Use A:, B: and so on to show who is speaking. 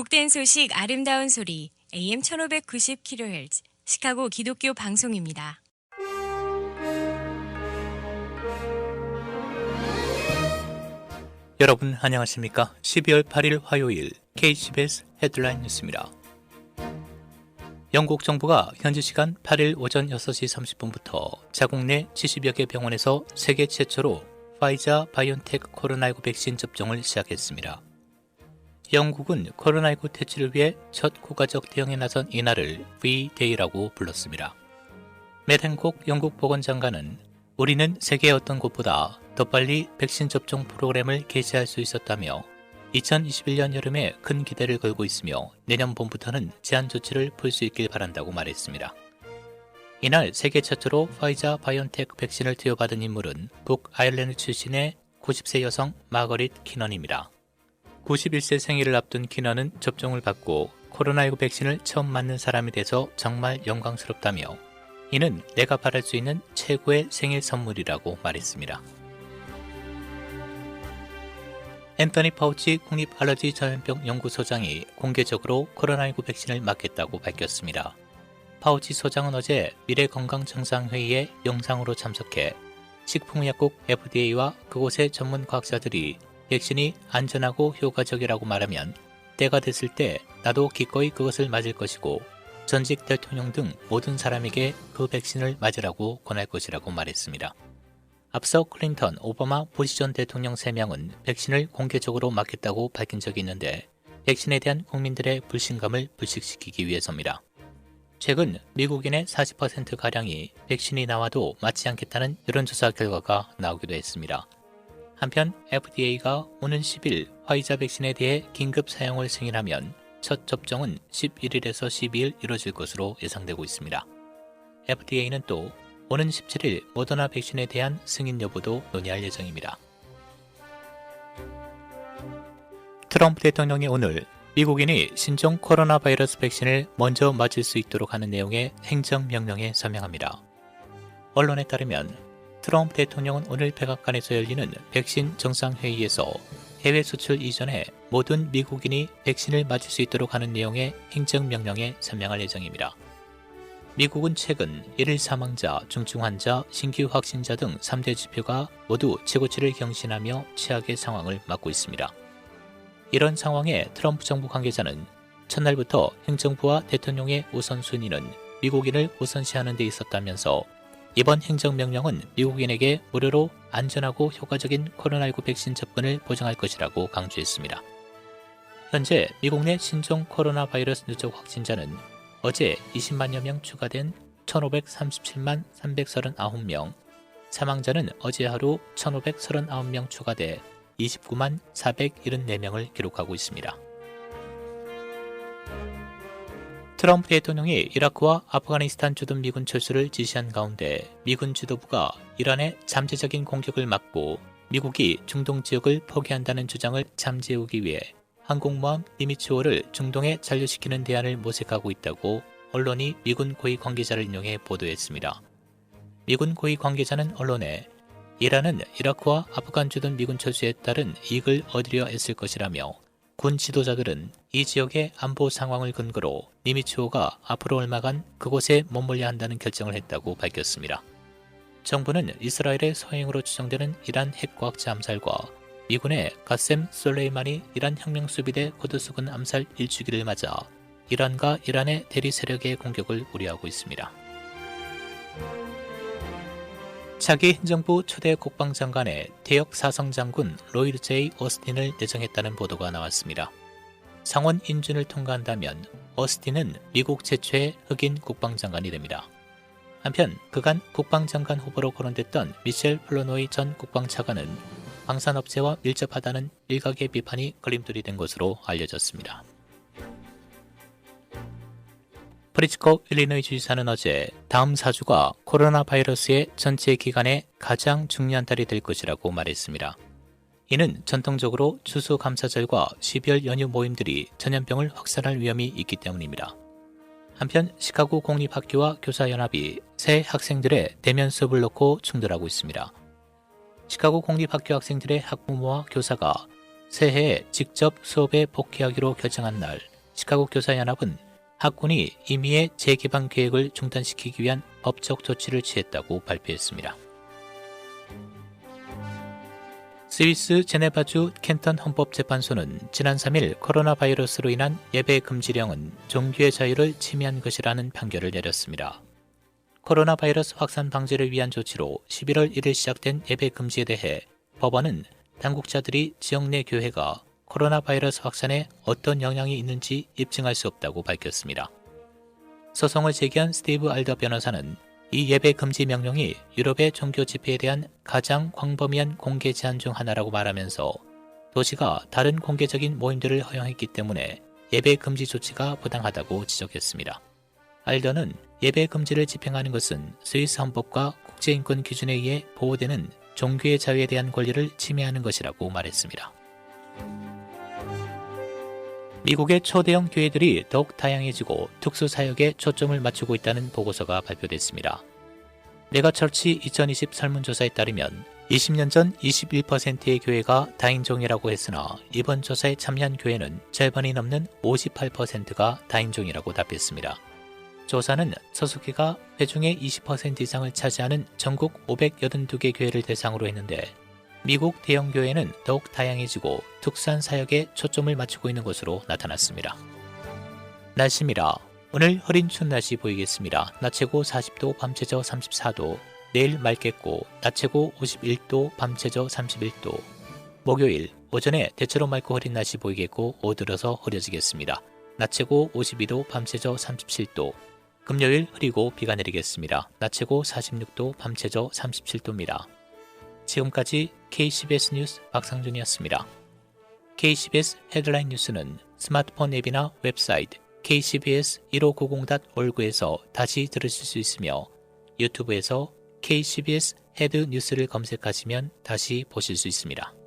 A: 복된 소식 아름다운 소리 AM 1590kHz 시카고 기독교 방송입니다.
B: 여러분 안녕하십니까? 12월 8일 화요일 KCBS 헤드라인 뉴스입니다. 영국 정부가 현지 시간 8일 오전 6시 30분부터 자국 내 70여 개 병원에서 세계 최초로 파이자 바이온텍 코로나19 백신 접종을 시작했습니다. 영국은 코로나19 퇴치를 위해 첫 국가적 대응에 나선 이날을 V-Day라고 불렀습니다. 맷 행콕 영국 보건장관은 우리는 세계 어떤 곳보다 더 빨리 백신 접종 프로그램을 개시할 수 있었다며 2021년 여름에 큰 기대를 걸고 있으며 내년 봄부터는 제한 조치를 풀 수 있길 바란다고 말했습니다. 이날 세계 최초로 파이자 바이온텍 백신을 투여받은 인물은 북아일랜드 출신의 90세 여성 마거릿 키넌입니다. 91세 생일을 앞둔 키넌은 접종을 받고 코로나19 백신을 처음 맞는 사람이 돼서 정말 영광스럽다며 이는 내가 바랄 수 있는 최고의 생일 선물이라고 말했습니다. 앤서니 파우치 국립알러지 전염병 연구소장이 공개적으로 코로나19 백신을 맞겠다고 밝혔습니다. 파우치 소장은 어제 미래건강정상회의에 영상으로 참석해 식품의약국 FDA와 그곳의 전문 과학자들이 백신이 안전하고 효과적이라고 말하면 때가 됐을 때 나도 기꺼이 그것을 맞을 것이고 전직 대통령 등 모든 사람에게 그 백신을 맞으라고 권할 것이라고 말했습니다. 앞서 클린턴, 오바마, 부시 전 대통령 3명은 백신을 공개적으로 맞겠다고 밝힌 적이 있는데 백신에 대한 국민들의 불신감을 불식시키기 위해서입니다. 최근 미국인의 40%가량이 백신이 나와도 맞지 않겠다는 여론조사 결과가 나오기도 했습니다. 한편 FDA가 오는 10일 화이자 백신에 대해 긴급 사용을 승인하면 첫 접종은 11일에서 12일 이뤄질 것으로 예상되고 있습니다. FDA는 또 오는 17일 모더나 백신에 대한 승인 여부도 논의할 예정입니다. 트럼프 대통령이 오늘 미국인이 신종 코로나 바이러스 백신을 먼저 맞을 수 있도록 하는 내용의 행정명령에 서명합니다. 언론에 따르면 트럼프 대통령은 오늘 백악관에서 열리는 백신 정상회의에서 해외 수출 이전에 모든 미국인이 백신을 맞을 수 있도록 하는 내용의 행정명령에 서명할 예정입니다. 미국은 최근 1일 사망자, 중증 환자, 신규 확진자 등 3대 지표가 모두 최고치를 경신하며 최악의 상황을 맞고 있습니다. 이런 상황에 트럼프 정부 관계자는 첫날부터 행정부와 대통령의 우선순위는 미국인을 우선시하는 데 있었다면서 이번 행정명령은 미국인에게 무료로 안전하고 효과적인 코로나19 백신 접근을 보장할 것이라고 강조했습니다. 현재 미국 내 신종 코로나 바이러스 누적 확진자는 어제 20만여 명 추가된 1,537만 339명, 사망자는 어제 하루 1,539명 추가돼 29만 474명을 기록하고 있습니다. 트럼프 대통령이 이라크와 아프가니스탄 주둔 미군 철수를 지시한 가운데 미군 지도부가 이란의 잠재적인 공격을 막고 미국이 중동 지역을 포기한다는 주장을 잠재우기 위해 항공모함 니미츠호를 중동에 잔류시키는 대안을 모색하고 있다고 언론이 미군 고위 관계자를 인용해 보도했습니다. 미군 고위 관계자는 언론에 이란은 이라크와 아프간 주둔 미군 철수에 따른 이익을 얻으려 했을 것이라며 군 지도자들은 이 지역의 안보 상황을 근거로 니미츠호가 앞으로 얼마간 그곳에 머물러야 한다는 결정을 했다고 밝혔습니다. 정부는 이스라엘의 서행으로 추정되는 이란 핵과학자 암살과 미군의 가셈 솔레이마니 이란 혁명수비대 쿠드스군 암살 1주기를 맞아 이란과 이란의 대리 세력의 공격을 우려하고 있습니다. 차기 행정부 초대 국방장관에 대역 사성장군 로이드 J. 오스틴을 내정했다는 보도가 나왔습니다. 상원 인준을 통과한다면 오스틴은 미국 최초의 흑인 국방장관이 됩니다. 한편 그간 국방장관 후보로 거론됐던 미셸 플로노이 전 국방차관은 방산업체와 밀접하다는 일각의 비판이 걸림돌이 된 것으로 알려졌습니다. 프리츠코 일리노이 주지사는 어제 다음 4주가 코로나 바이러스의 전체 기간에 가장 중요한 달이 될 것이라고 말했습니다. 이는 전통적으로 추수감사절과 12월 연휴 모임들이 전염병을 확산할 위험이 있기 때문입니다. 한편 시카고 공립학교와 교사연합이 새 학생들의 대면 수업을 놓고 충돌하고 있습니다. 시카고 공립학교 학생들의 학부모와 교사가 새해에 직접 수업에 복귀하기로 결정한 날, 시카고 교사연합은 학군이 임의의 재개방 계획을 중단시키기 위한 법적 조치를 취했다고 발표했습니다. 스위스 제네바주 켄턴 헌법재판소는 지난 3일 코로나 바이러스로 인한 예배 금지령은 종교의 자유를 침해한 것이라는 판결을 내렸습니다. 코로나 바이러스 확산 방지를 위한 조치로 11월 1일 시작된 예배 금지에 대해 법원은 당국자들이 지역 내 교회가 코로나 바이러스 확산에 어떤 영향이 있는지 입증할 수 없다고 밝혔습니다. 소송을 제기한 스티브 알더 변호사는 이 예배 금지 명령이 유럽의 종교 집회에 대한 가장 광범위한 공개 제한 중 하나라고 말하면서 도시가 다른 공개적인 모임들을 허용했기 때문에 예배 금지 조치가 부당하다고 지적했습니다. 알더는 예배 금지를 집행하는 것은 스위스 헌법과 국제인권 기준에 의해 보호되는 종교의 자유에 대한 권리를 침해하는 것이라고 말했습니다. 미국의 초대형 교회들이 더욱 다양해지고 특수사역에 초점을 맞추고 있다는 보고서가 발표됐습니다. 메가처치 2020 설문조사에 따르면 20년 전 21%의 교회가 다인종이라고 했으나 이번 조사에 참여한 교회는 절반이 넘는 58%가 다인종이라고 답했습니다. 조사는 소속회가 회중의 20% 이상을 차지하는 전국 582개 교회를 대상으로 했는데 미국 대형 교회는 더욱 다양해지고 특수한 사역에 초점을 맞추고 있는 것으로 나타났습니다. 날씨입니다. 오늘 흐린 추운 날씨 보이겠습니다. 낮 최고 40도, 밤 최저 34도, 내일 맑겠고 낮 최고 51도, 밤 최저 31도. 목요일 오전에 대체로 맑고 흐린 날씨 보이겠고 오들어서 흐려지겠습니다. 낮 최고 52도, 밤 최저 37도. 금요일 흐리고 비가 내리겠습니다. 낮 최고 46도, 밤 최저 37도입니다. 지금까지 KCBS 뉴스 박상준이었습니다. KCBS 헤드라인 뉴스는 스마트폰 앱이나 웹사이트 KCBS 1590.org에서 다시 들으실 수 있으며 유튜브에서 KCBS 헤드 뉴스를 검색하시면 다시 보실 수 있습니다.